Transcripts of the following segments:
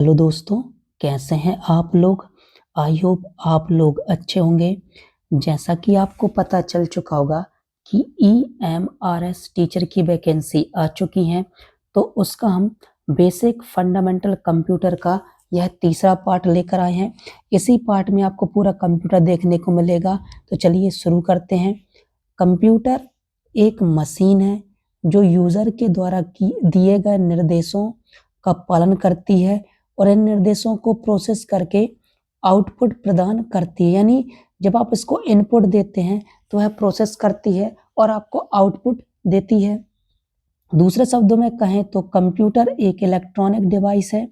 Hello दोस्तों, कैसे हैं आप लोग? आई होप आप लोग अच्छे होंगे। जैसा कि आपको पता चल चुका होगा कि ईएमआरएस टीचर की वैकेंसी आ चुकी है, तो उसका हम बेसिक फंडामेंटल कंप्यूटर का यह तीसरा पार्ट लेकर आए हैं। इसी पार्ट में आपको पूरा कंप्यूटर देखने को मिलेगा, तो चलिए शुरू करते हैं। कंप्यूटर एक मशीन है जो यूज़र के द्वारा दिए गए निर्देशों का पालन करती है और इन निर्देशों को प्रोसेस करके आउटपुट प्रदान करती है। यानी जब आप इसको इनपुट देते हैं तो वह प्रोसेस करती है और आपको आउटपुट देती है। दूसरे शब्दों में कहें तो कंप्यूटर एक इलेक्ट्रॉनिक डिवाइस है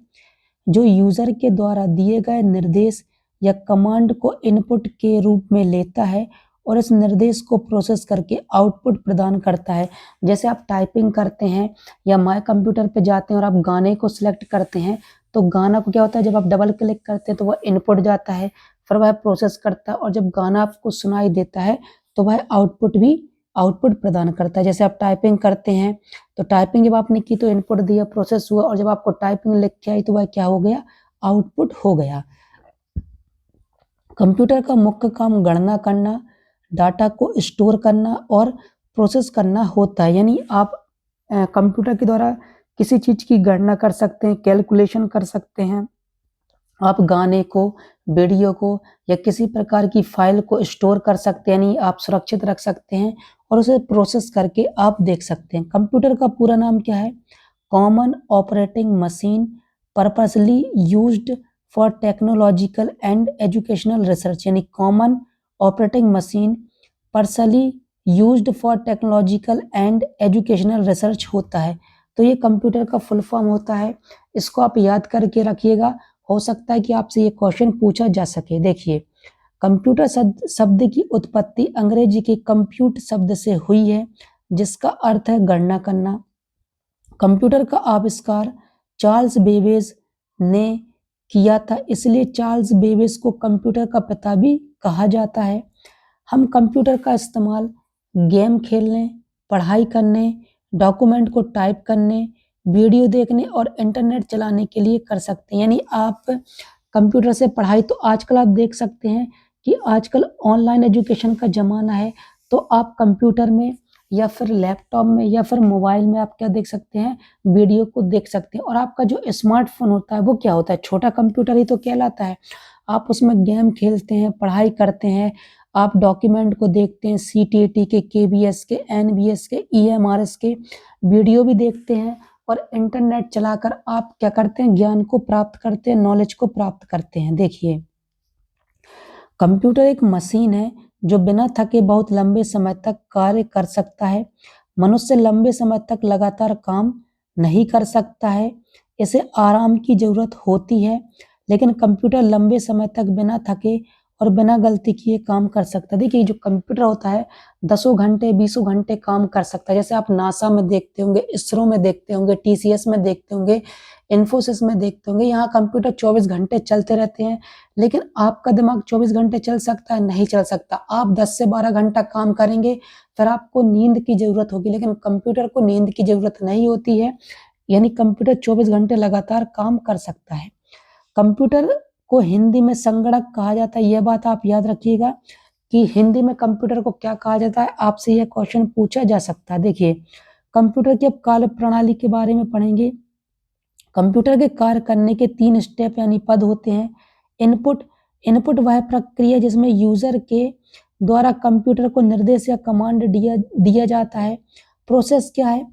जो यूज़र के द्वारा दिए गए निर्देश या कमांड को इनपुट के रूप में लेता है और इस निर्देश को प्रोसेस करके आउटपुट प्रदान करता है। जैसे आप टाइपिंग करते हैं या माय कंप्यूटर पे जाते हैं और आप गाने को सिलेक्ट करते हैं, तो गाना को क्या होता है, जब आप डबल क्लिक करते हैं तो वह इनपुट जाता है, फिर वह प्रोसेस करता है और जब गाना आपको सुनाई देता है तो वह आउटपुट प्रदान करता है। जैसे आप टाइपिंग करते हैं तो टाइपिंग जब आपने की तो इनपुट दिया, प्रोसेस हुआ और जब आपको टाइपिंग लिख के आई तो वह क्या हो गया, आउटपुट हो गया। कंप्यूटर का मुख्य काम गणना करना, डाटा को स्टोर करना और प्रोसेस करना होता है। यानी आप कंप्यूटर के द्वारा किसी चीज़ की गणना कर सकते हैं, कैलकुलेशन कर सकते हैं। आप गाने को, वीडियो को या किसी प्रकार की फाइल को स्टोर कर सकते हैं, यानी आप सुरक्षित रख सकते हैं और उसे प्रोसेस करके आप देख सकते हैं। कंप्यूटर का पूरा नाम क्या है? Common operating machine purposely used for technological and educational research. यानी common operating machine personally used for technological and educational research होता है। तो ये कंप्यूटर का फुल फॉर्म होता है, इसको आप याद करके रखिएगा। हो सकता है कि आपसे ये क्वेश्चन पूछा जा सके। देखिए, कंप्यूटर शब्द की उत्पत्ति अंग्रेजी के कंप्यूट शब्द से हुई है, जिसका अर्थ है गणना करना। कंप्यूटर का आविष्कार चार्ल्स बेबेज ने किया था, इसलिए चार्ल्स बेबेज को कंप्यूटर का पिता भी कहा जाता है। हम कंप्यूटर का इस्तेमाल गेम खेलने, पढ़ाई करने, डॉक्यूमेंट को टाइप करने, वीडियो देखने और इंटरनेट चलाने के लिए कर सकते हैं। यानी आप कंप्यूटर से पढ़ाई, तो आजकल आप देख सकते हैं कि आजकल ऑनलाइन एजुकेशन का ज़माना है, तो आप कंप्यूटर में या फिर लैपटॉप में या फिर मोबाइल में आप क्या देख सकते हैं, वीडियो को देख सकते हैं। और आपका जो स्मार्टफ़ोन होता है वो क्या होता है, छोटा कंप्यूटर ही तो कहलाता है। आप उसमें गेम खेलते हैं, पढ़ाई करते हैं, आप डॉक्यूमेंट को देखते हैं, सीटीईटी के, केबीएस के, एनबीएस के, ईएमआरएस के वीडियो भी देखते हैं और इंटरनेट चलाकर आप क्या करते हैं, ज्ञान को प्राप्त करते हैं, नॉलेज को प्राप्त करते हैं। देखिए, कंप्यूटर एक मशीन है जो बिना थके बहुत लंबे समय तक कार्य कर सकता है। मनुष्य लंबे समय तक लगातार काम नहीं कर सकता है, इसे आराम की ज़रूरत होती है, लेकिन कंप्यूटर लंबे समय तक बिना थके और बिना गलती किए काम कर सकता है। देखिए, जो कंप्यूटर होता है दसों घंटे, बीसों घंटे काम कर सकता है। जैसे आप नासा में देखते होंगे, इसरो में देखते होंगे, टीसीएस में देखते होंगे, इन्फोसिस में देखते होंगे, यहाँ कंप्यूटर 24 घंटे चलते रहते हैं। लेकिन आपका दिमाग 24 घंटे चल सकता है? नहीं चल सकता। आप 10 से 12 घंटा काम करेंगे, फिर आपको नींद की ज़रूरत होगी, लेकिन कंप्यूटर को नींद की ज़रूरत नहीं होती है। यानी कंप्यूटर 24 घंटे लगातार काम कर सकता है। कंप्यूटर को हिंदी में संगणक कहा जाता है, यह बात आप याद रखिएगा कि हिंदी में कंप्यूटर को क्या कहा जाता है, आपसे यह क्वेश्चन पूछा जा सकता है। देखिए, कंप्यूटर की अब कार्यप्रणाली के बारे में पढ़ेंगे। कंप्यूटर के कार्य करने के 3 स्टेप यानी पद होते हैं। इनपुट, इनपुट वह प्रक्रिया जिसमें यूज़र के द्वारा कंप्यूटर को निर्देश या कमांड दिया जाता है। प्रोसेस क्या है?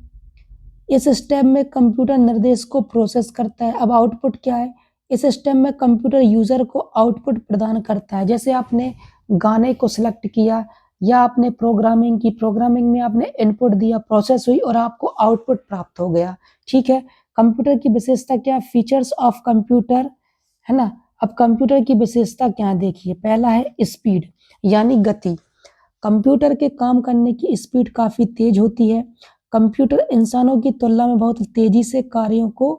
इस स्टेप में कंप्यूटर निर्देश को प्रोसेस करता है। अब आउटपुट क्या है? इस स्टेप में कंप्यूटर यूज़र को आउटपुट प्रदान करता है। जैसे आपने गाने को सिलेक्ट किया या आपने प्रोग्रामिंग की, प्रोग्रामिंग में आपने इनपुट दिया, प्रोसेस हुई और आपको आउटपुट प्राप्त हो गया। ठीक है? कंप्यूटर की विशेषता क्या है? फीचर्स ऑफ कंप्यूटर, है ना? अब कंप्यूटर की विशेषता क्या है देखिए, पहला है स्पीड यानी गति। कंप्यूटर के काम करने की स्पीड काफ़ी तेज़ होती है। कंप्यूटर इंसानों की तुलना में बहुत तेज़ी से कार्यों को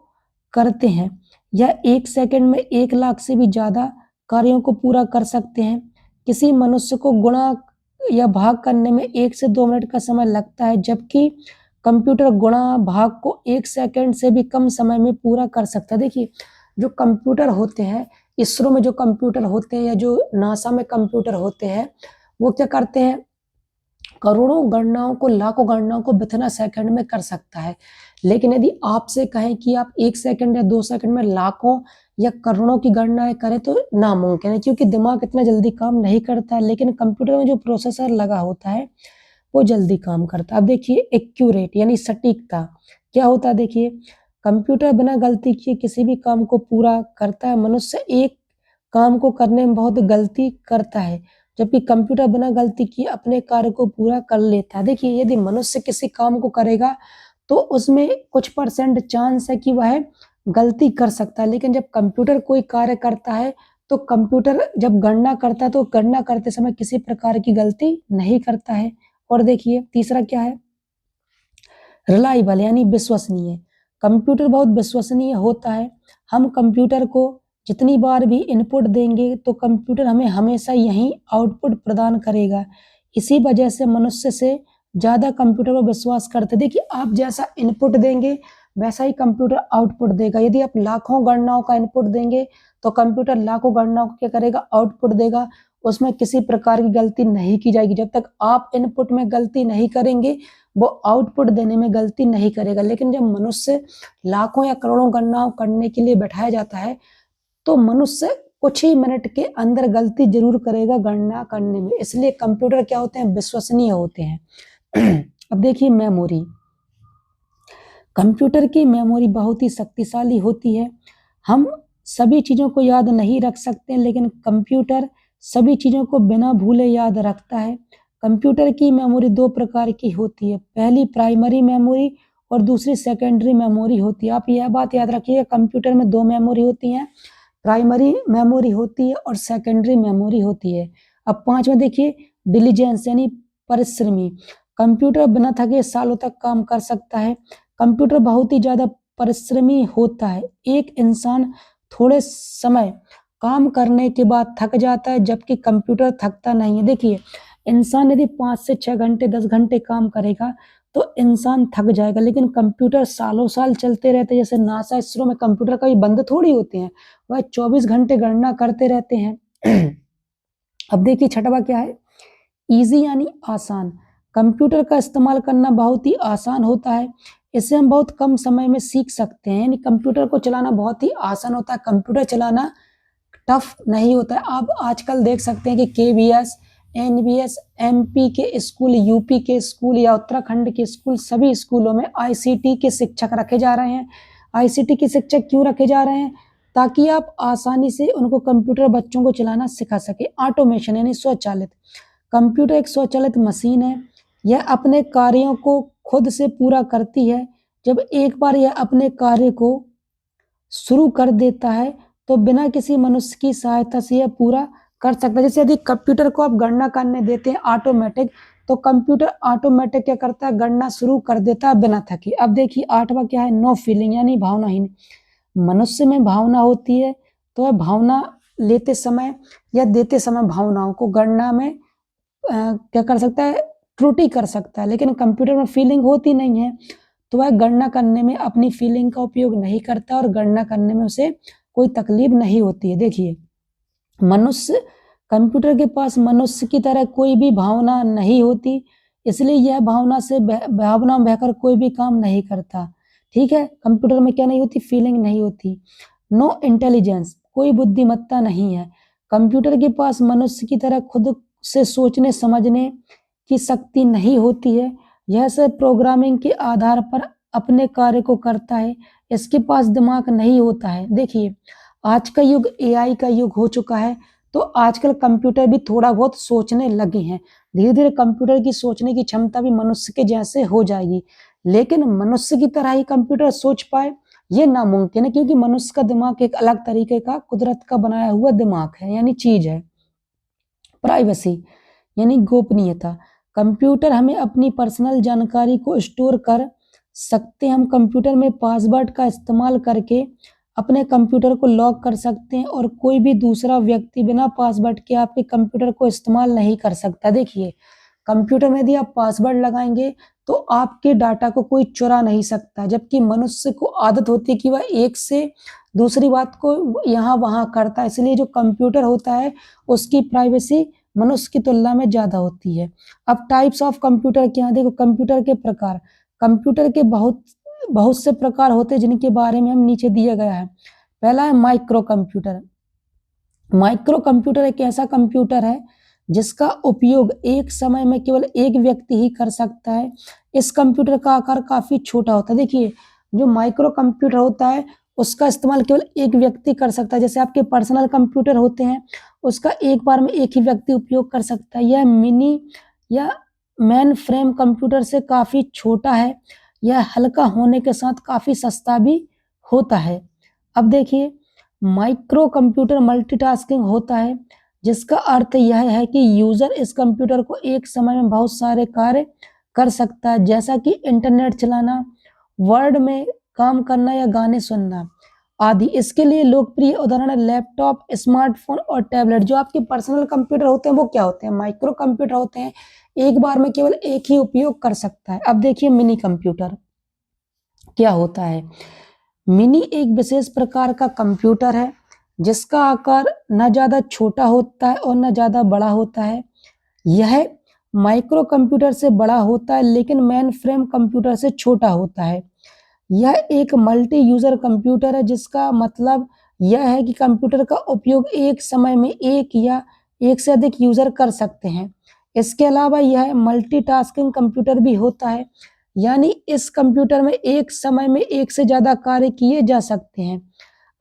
करते हैं। यह 1 सेकंड में 1 लाख से भी ज़्यादा कार्यों को पूरा कर सकते हैं। किसी मनुष्य को गुणा या भाग करने में 1 से 2 मिनट का समय लगता है, जबकि कंप्यूटर गुणा भाग को 1 सेकंड से भी कम समय में पूरा कर सकता है। देखिए, जो कंप्यूटर होते हैं, इसरो में जो कंप्यूटर होते हैं या जो नासा में कंप्यूटर होते हैं, वो क्या करते हैं, करोड़ों गणनाओं को, लाखों गणनाओं को विथिन अ सेकंड में कर सकता है। लेकिन यदि आपसे कहें कि आप 1 सेकंड या 2 सेकंड में लाखों या करोड़ों की गणनाएँ करें तो नामुमकिन है, क्योंकि दिमाग इतना जल्दी काम नहीं करता है। लेकिन कंप्यूटर में जो प्रोसेसर लगा होता है, वो जल्दी काम करता है। अब देखिए एक्यूरेट यानी सटीकता, क्या होता है देखिए, कंप्यूटर बिना गलती किए किसी भी काम को पूरा करता है। मनुष्य एक काम को करने में बहुत गलती करता है, जबकि कंप्यूटर बिना गलती किए अपने कार्य को पूरा कर लेता है। देखिए यदि मनुष्य किसी काम को करेगा तो उसमें कुछ परसेंट चांस है कि वह गलती कर सकता है, लेकिन जब कंप्यूटर कोई कार्य करता है तो कंप्यूटर जब गणना करता है तो गणना करते समय किसी प्रकार की गलती नहीं करता है। और देखिए तीसरा क्या है, रिलायबल यानी विश्वसनीय। कंप्यूटर बहुत विश्वसनीय होता है। हम कंप्यूटर को जितनी बार भी इनपुट देंगे तो कंप्यूटर हमें हमेशा यही आउटपुट प्रदान करेगा। इसी वजह से मनुष्य से ज़्यादा कंप्यूटर पर विश्वास करते हैं। देखिए आप जैसा इनपुट देंगे वैसा ही कंप्यूटर आउटपुट देगा। यदि आप लाखों गणनाओं का इनपुट देंगे तो कंप्यूटर लाखों गणनाओं को क्या करेगा, आउटपुट देगा। उसमें किसी प्रकार की गलती नहीं की जाएगी। जब तक आप इनपुट में गलती नहीं करेंगे वो आउटपुट देने में गलती नहीं करेगा। लेकिन जब मनुष्य लाखों या करोड़ों गणनाओं करने के लिए बैठाया जाता है तो मनुष्य कुछ ही मिनट के अंदर गलती जरूर करेगा गणना करने में। इसलिए कंप्यूटर क्या होते हैं, विश्वसनीय होते हैं। अब देखिए मेमोरी, कंप्यूटर की मेमोरी बहुत ही शक्तिशाली होती है। हम सभी चीज़ों को याद नहीं रख सकते, लेकिन कंप्यूटर सभी चीज़ों को बिना भूले याद रखता है। कंप्यूटर की मेमोरी 2 प्रकार की होती है, पहली प्राइमरी मेमोरी और दूसरी सेकेंडरी मेमोरी होती है। आप यह बात याद रखिएगा, कंप्यूटर में 2 मेमोरी होती हैं, प्राइमरी मेमोरी होती है और सेकेंडरी मेमोरी होती है। अब 5 में देखिए डिलीजेंस यानी परिश्रमी, कंप्यूटर बिना थके सालों तक काम कर सकता है। कंप्यूटर बहुत ही ज़्यादा परिश्रमी होता है। एक इंसान थोड़े समय काम करने के बाद थक जाता है, जबकि कंप्यूटर थकता नहीं है। देखिए इंसान यदि 5 से 6 घंटे 10 घंटे काम करेगा तो इंसान थक जाएगा, लेकिन कंप्यूटर सालों साल चलते रहते हैं। जैसे नासा इसरो में कंप्यूटर कभी बंद थोड़ी होते हैं, वह 24 घंटे गणना करते रहते हैं। अब देखिए छठवां क्या है, ईजी यानी आसान। कंप्यूटर का इस्तेमाल करना बहुत ही आसान होता है। इसे हम बहुत कम समय में सीख सकते हैं, यानी कंप्यूटर को चलाना बहुत ही आसान होता है। कंप्यूटर चलाना टफ नहीं होता है। आप आजकल देख सकते हैं कि केवीएस, एनवीएस, एमपी के स्कूल, यूपी के स्कूल या उत्तराखंड के स्कूल, सभी स्कूलों में आईसीटी के शिक्षक रखे जा रहे हैं। आईसीटी के शिक्षक क्यों रखे जा रहे हैं, ताकि आप आसानी से उनको कंप्यूटर बच्चों को चलाना सिखा सके। ऑटोमेशन यानी स्वचालित, कंप्यूटर एक स्वचालित मशीन है। यह अपने कार्यों को खुद से पूरा करती है। जब एक बार यह अपने कार्य को शुरू कर देता है तो बिना किसी मनुष्य की सहायता से यह पूरा कर सकता है। जैसे यदि कंप्यूटर को आप गणना करने देते हैं ऑटोमेटिक, तो कंप्यूटर ऑटोमेटिक क्या करता है, गणना शुरू कर देता है बिना थके। अब देखिए 8वां क्या है, नो फीलिंग यानी भावनाहीन। मनुष्य में भावना होती है तो वह भावना लेते समय या देते समय भावनाओं को गणना में क्या कर सकता है, त्रुटि कर सकता है। लेकिन कंप्यूटर में फीलिंग होती नहीं है तो वह गणना करने में अपनी फीलिंग का उपयोग नहीं करता और गणना करने में उसे कोई तकलीफ नहीं होती है। देखिए मनुष्य, कंप्यूटर के पास मनुष्य की तरह कोई भी भावना नहीं होती, इसलिए यह भावना बहकर कोई भी काम नहीं करता। ठीक है, कंप्यूटर में क्या नहीं होती, फीलिंग नहीं होती। नो इंटेलिजेंस, कोई बुद्धिमत्ता नहीं है। कंप्यूटर के पास मनुष्य की तरह खुद से सोचने समझने की शक्ति नहीं होती है। यह सब प्रोग्रामिंग के आधार पर अपने कार्य को करता है। इसके पास दिमाग नहीं होता है। देखिए आज का युग एआई का युग हो चुका है, तो आजकल कंप्यूटर भी थोड़ा बहुत सोचने लगे हैं। धीरे धीरे कंप्यूटर की सोचने की क्षमता भी मनुष्य के जैसे हो जाएगी, लेकिन मनुष्य की तरह ही कंप्यूटर सोच पाए ये नामुमकिन है, क्योंकि मनुष्य का दिमाग एक अलग तरीके का कुदरत का बनाया हुआ दिमाग है, यानी चीज है। प्राइवेसी यानी गोपनीयता, कंप्यूटर हमें अपनी पर्सनल जानकारी को स्टोर कर सकते हैं। हम कंप्यूटर में पासवर्ड का इस्तेमाल करके अपने कंप्यूटर को लॉक कर सकते हैं और कोई भी दूसरा व्यक्ति बिना पासवर्ड के आपके कंप्यूटर को इस्तेमाल नहीं कर सकता। देखिए कंप्यूटर में यदि आप पासवर्ड लगाएंगे तो आपके डाटा को कोई चुरा नहीं सकता, जबकि मनुष्य को आदत होती है कि वह एक से दूसरी बात को यहाँ वहाँ करता है, इसलिए जो कंप्यूटर होता है उसकी प्राइवेसी मनुष्य की तुलना में ज़्यादा होती है। अब टाइप्स ऑफ कंप्यूटर क्या हैं, देखो कंप्यूटर के प्रकार, कंप्यूटर के बहुत बहुत से प्रकार होते हैं जिनके बारे में हम नीचे दिया गया है। पहला है माइक्रो कंप्यूटर। माइक्रो कंप्यूटर एक ऐसा कंप्यूटर है जिसका उपयोग एक समय में केवल एक व्यक्ति ही कर सकता है। इस कंप्यूटर का आकार काफी छोटा होता है। देखिए, जो माइक्रो कंप्यूटर होता है उसका इस्तेमाल केवल एक व्यक्ति कर सकता है। जैसे आपके पर्सनल कंप्यूटर होते हैं, उसका एक बार में एक ही व्यक्ति उपयोग कर सकता है। यह मिनी या मेन फ्रेम कंप्यूटर से काफी छोटा है। यह हल्का होने के साथ काफी सस्ता भी होता है। अब देखिए, माइक्रो कंप्यूटर मल्टीटास्किंग होता है, जिसका अर्थ यह है कि यूजर इस कंप्यूटर को एक समय में बहुत सारे कार्य कर सकता है, जैसा कि इंटरनेट चलाना, वर्ड में काम करना या गाने सुनना आदि। इसके लिए लोकप्रिय उदाहरण है लैपटॉप, स्मार्टफोन और टैबलेट। जो आपके पर्सनल कंप्यूटर होते हैं वो क्या होते हैं, माइक्रो कंप्यूटर होते हैं, एक बार में केवल एक ही उपयोग कर सकता है। अब देखिए मिनी कंप्यूटर क्या होता है। मिनी एक विशेष प्रकार का कंप्यूटर है जिसका आकार न ज़्यादा छोटा होता है और न ज़्यादा बड़ा होता है। यह माइक्रो कंप्यूटर से बड़ा होता है लेकिन मेन फ्रेम कंप्यूटर से छोटा होता है। यह एक मल्टी यूजर कंप्यूटर है, जिसका मतलब यह है कि कंप्यूटर का उपयोग एक समय में एक या एक से अधिक यूजर कर सकते हैं। इसके अलावा यह मल्टीटास्किंग कंप्यूटर भी होता है, यानी इस कंप्यूटर में एक समय में एक से ज़्यादा कार्य किए जा सकते हैं।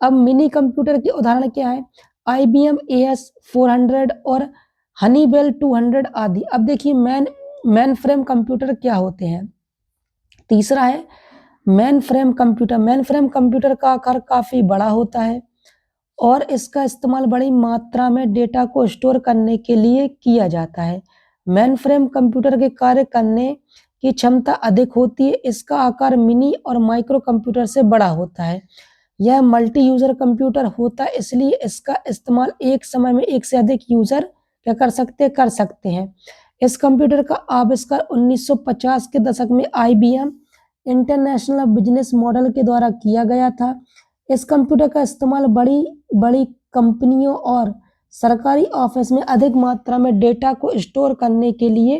अब मिनी कंप्यूटर के उदाहरण क्या है, IBM AS400 और हनीवेल 200 आदि। अब देखिए मेन फ्रेम कंप्यूटर क्या होते हैं। तीसरा है main frame computer. Main frame computer का आकार काफी बड़ा होता है और इसका इस्तेमाल बड़ी मात्रा में डेटा को स्टोर करने के लिए किया जाता है। मेन फ्रेम कंप्यूटर के कार्य करने की क्षमता अधिक होती है। इसका आकार मिनी और माइक्रो कंप्यूटर से बड़ा होता है। यह मल्टी यूजर कंप्यूटर होता है, इसलिए इसका इस्तेमाल एक समय में एक से अधिक यूजर क्या कर सकते हैं। इस कंप्यूटर का आविष्कार 1950 के दशक में IBM इंटरनेशनल बिजनेस मॉडल के द्वारा किया गया था। इस कंप्यूटर का इस्तेमाल बड़ी बड़ी कंपनियों और सरकारी ऑफिस में अधिक मात्रा में डेटा को स्टोर करने के लिए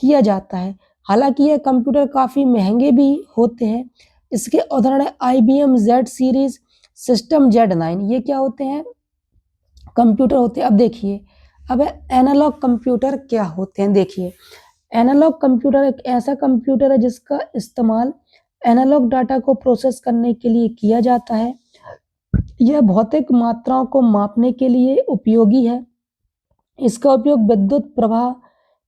किया जाता है। हालांकि यह कंप्यूटर काफी महंगे भी होते हैं। इसके उदाहरण है IBM Z series, system Z9। ये क्या होते हैं, कंप्यूटर होते हैं। अब देखिए, अब एनालॉग कंप्यूटर क्या होते हैं। देखिए, एनालॉग कंप्यूटर एक ऐसा कंप्यूटर है जिसका इस्तेमाल एनालॉग डाटा को प्रोसेस करने के लिए किया जाता है। यह भौतिक मात्राओं को मापने के लिए उपयोगी है। इसका उपयोग विद्युत प्रवाह,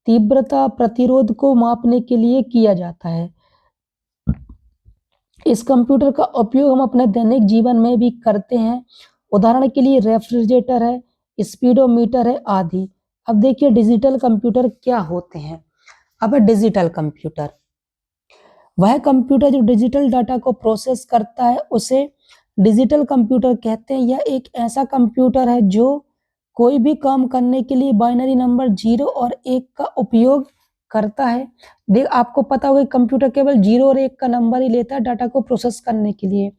तीव्रता, प्रतिरोध को मापने के लिए किया जाता है। इस कंप्यूटर का उपयोग हम अपने दैनिक जीवन में भी करते हैं। उदाहरण के लिए रेफ्रिजरेटर है, स्पीडोमीटर है आदि। अब देखिए डिजिटल कंप्यूटर क्या होते हैं। अब है डिजिटल कंप्यूटर, वह कंप्यूटर जो डिजिटल डाटा को प्रोसेस करता है उसे डिजिटल कंप्यूटर कहते हैं। यह एक ऐसा कंप्यूटर है जो कोई भी काम करने के लिए बाइनरी नंबर 0 और 1 का उपयोग करता है। देख आपको पता होगा कंप्यूटर केवल 0 और 1 का नंबर ही लेता है डाटा को प्रोसेस करने के लिए।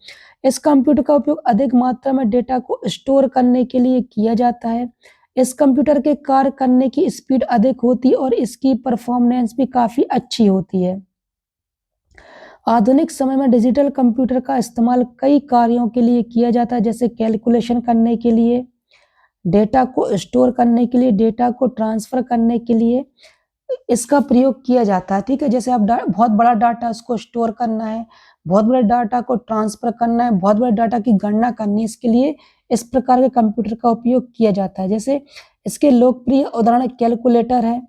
इस कंप्यूटर का उपयोग अधिक मात्रा में डेटा को स्टोर करने के लिए किया जाता है। इस कंप्यूटर के कार्य करने की स्पीड अधिक होती है और इसकी परफॉर्मेंस भी काफी अच्छी होती है। आधुनिक समय में डिजिटल कंप्यूटर का इस्तेमाल कई कार्यों के लिए किया जाता है, जैसे कैलकुलेशन करने के लिए, डेटा को स्टोर करने के लिए, डेटा को ट्रांसफर करने के लिए इसका प्रयोग किया जाता है। ठीक है, जैसे आप बहुत बड़ा डाटा उसको स्टोर करना है, बहुत बड़े डाटा को ट्रांसफर करना है, बहुत बड़े डाटा की गणना करनी है, इसके लिए इस प्रकार के कंप्यूटर का उपयोग किया जाता है। जैसे इसके लोकप्रिय उदाहरण कैलकुलेटर है,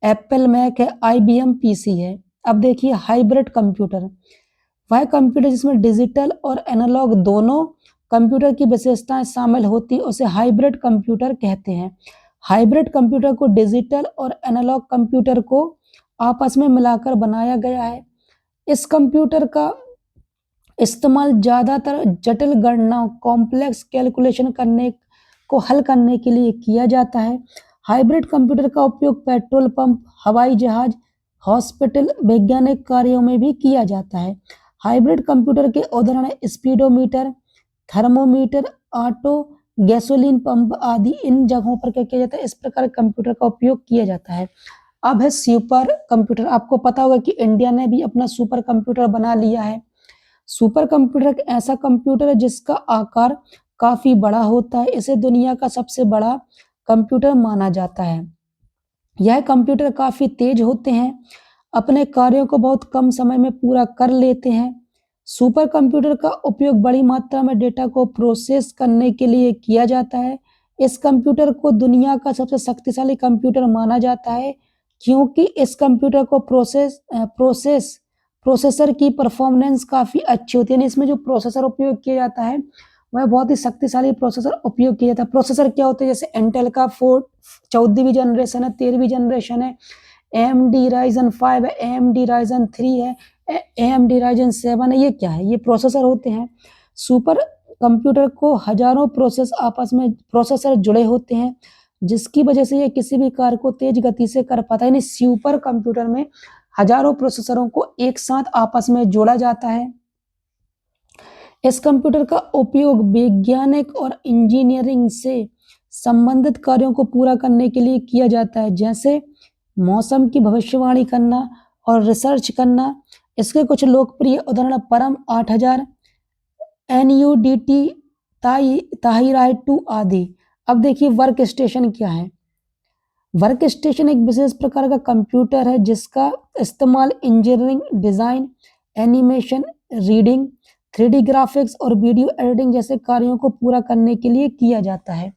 एप्पल मैक है, IBM PC है। अब देखिए हाइब्रिड कंप्यूटर, वह कंप्यूटर जिसमें डिजिटल और एनालॉग दोनों कंप्यूटर की विशेषताएं शामिल होती है उसे हाइब्रिड कंप्यूटर कहते हैं। हाइब्रिड कंप्यूटर को डिजिटल और एनालॉग कंप्यूटर को आपस में मिलाकर बनाया गया है। इस कंप्यूटर का इस्तेमाल ज़्यादातर जटिल गणनाओं, कॉम्प्लेक्स कैलकुलेशन करने को हल करने के लिए किया जाता है। हाइब्रिड कंप्यूटर का उपयोग पेट्रोल पंप, हवाई जहाज, हॉस्पिटल वैज्ञानिक कार्यों में भी किया जाता है। हाइब्रिड कंप्यूटर के उदाहरण है speedometer, thermometer, auto gasoline pump आदि। इन जगहों पर क्या किया जाता है, इस प्रकार कंप्यूटर का उपयोग किया जाता है। अब है सुपर कंप्यूटर। आपको पता होगा कि इंडिया ने भी अपना सुपर कंप्यूटर बना लिया है। सुपर कंप्यूटर एक ऐसा कंप्यूटर है जिसका आकार काफी बड़ा होता है। इसे दुनिया का सबसे बड़ा कंप्यूटर माना जाता है। यह कंप्यूटर काफी तेज होते हैं, अपने कार्यों को बहुत कम समय में पूरा कर लेते हैं। सुपर कंप्यूटर का उपयोग बड़ी मात्रा में डेटा को प्रोसेस करने के लिए किया जाता है। इस कंप्यूटर को दुनिया का सबसे शक्तिशाली कंप्यूटर माना जाता है, क्योंकि इस कंप्यूटर को प्रोसेसर की परफॉर्मेंस काफी अच्छी होती है। यानी इसमें जो प्रोसेसर उपयोग किया जाता है वह बहुत ही शक्तिशाली प्रोसेसर उपयोग किया जाता है। प्रोसेसर क्या होते हैं, जैसे इंटेल का 14वीं जनरेशन है, 13वीं जनरेशन है, AMD Ryzen 5 है, AMD Ryzen 3 है, AMD Ryzen 7 है। ये क्या है, ये प्रोसेसर होते हैं। सुपर कंप्यूटर को हजारों प्रोसेसर जुड़े होते हैं, जिसकी वजह से ये किसी भी कार्य को तेज गति से कर पाता है। यानी सुपर कंप्यूटर में हजारों प्रोसेसरों को एक साथ आपस में जोड़ा जाता है। इस कंप्यूटर का उपयोग वैज्ञानिक और इंजीनियरिंग से संबंधित कार्यों को पूरा करने के लिए किया जाता है, जैसे मौसम की भविष्यवाणी करना और रिसर्च करना। इसके कुछ लोकप्रिय उदाहरण परम 8000, NUDT, ताहिराइट 2 आदि। अब देखिए वर्क स्टेशन क्या है। वर्क स्टेशन एक विशेष प्रकार का कंप्यूटर है जिसका इस्तेमाल engineering, design, animation, reading, 3D graphics और वीडियो एडिटिंग जैसे कार्यों को पूरा करने के लिए किया जाता है।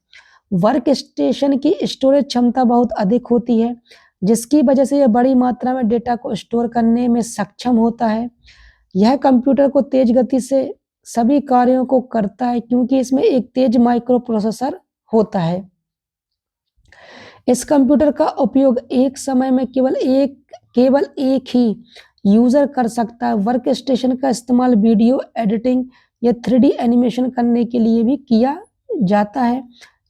वर्क स्टेशन की स्टोरेज क्षमता बहुत अधिक होती है, जिसकी वजह से यह बड़ी मात्रा में डेटा को स्टोर करने में सक्षम होता है। यह कंप्यूटर को तेज गति से सभी कार्यों को करता है, क्योंकि इसमें एक तेज माइक्रो प्रोसेसर होता है। इस कंप्यूटर का उपयोग एक समय में केवल एक ही यूजर कर सकता है। वर्क स्टेशन का इस्तेमाल वीडियो एडिटिंग या 3D एनिमेशन करने के लिए भी किया जाता है।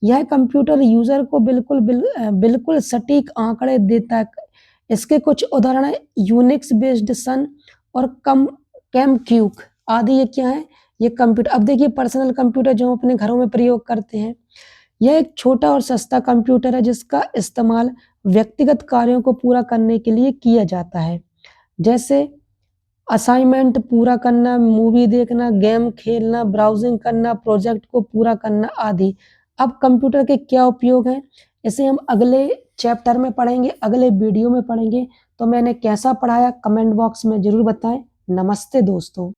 यह कंप्यूटर यूजर को बिल्कुल सटीक आंकड़े देता है। इसके कुछ उदाहरण है यूनिक्स बेस्ड सन और कैमक्यूक आदि। ये क्या है, ये कंप्यूटर। अब देखिए पर्सनल कंप्यूटर जो हम अपने घरों में प्रयोग करते हैं। यह एक छोटा और सस्ता कंप्यूटर है जिसका इस्तेमाल व्यक्तिगत कार्यों को पूरा करने के लिए किया जाता है, जैसे असाइनमेंट पूरा करना, मूवी देखना, गेम खेलना, ब्राउजिंग करना, प्रोजेक्ट को पूरा करना आदि। अब कंप्यूटर के क्या उपयोग हैं, इसे हम अगले चैप्टर में पढ़ेंगे, अगले वीडियो में पढ़ेंगे। तो मैंने कैसा पढ़ाया कमेंट बॉक्स में जरूर बताएं। नमस्ते दोस्तों।